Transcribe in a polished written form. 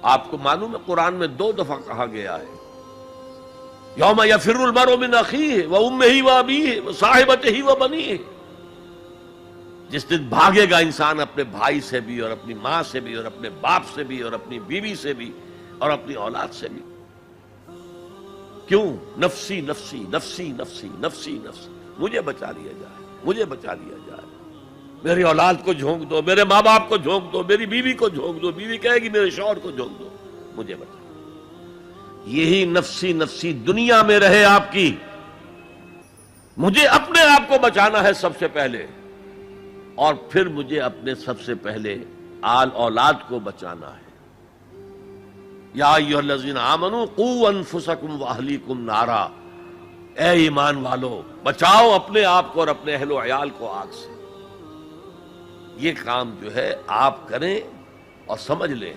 آپ کو معلوم ہے قرآن میں 2 دفعہ کہا گیا ہے یوم یفر المرء من اخیہ وامہ وابیہ وصاحبتہ وبنیہ، جس دن بھاگے گا انسان اپنے بھائی سے بھی اور اپنی ماں سے بھی اور اپنے باپ سے بھی اور اپنی بیوی سے بھی اور اپنی اولاد سے بھی۔ کیوں؟ نفسی نفسی نفسی نفسی نفسی نفسی، مجھے بچا لیا جائے، مجھے بچا لیا جائے، میری اولاد کو جھونک دو، میرے ماں باپ کو جھونک دو، میری بیوی کو جھونک دو، بیوی کہے گی میرے شوہر کو جھونک دو، مجھے بچا۔ یہی نفسی نفسی دنیا میں رہے آپ کی، مجھے اپنے آپ کو بچانا ہے سب سے پہلے، اور پھر مجھے اپنے سب سے پہلے آل اولاد کو بچانا ہے۔ یا ایھا الذین آمنوا قوا انفسکم واہلیکم نارا، اے ایمان والو بچاؤ اپنے آپ کو اور اپنے اہل و عیال کو آگ سے۔ یہ کام جو ہے آپ کریں اور سمجھ لیں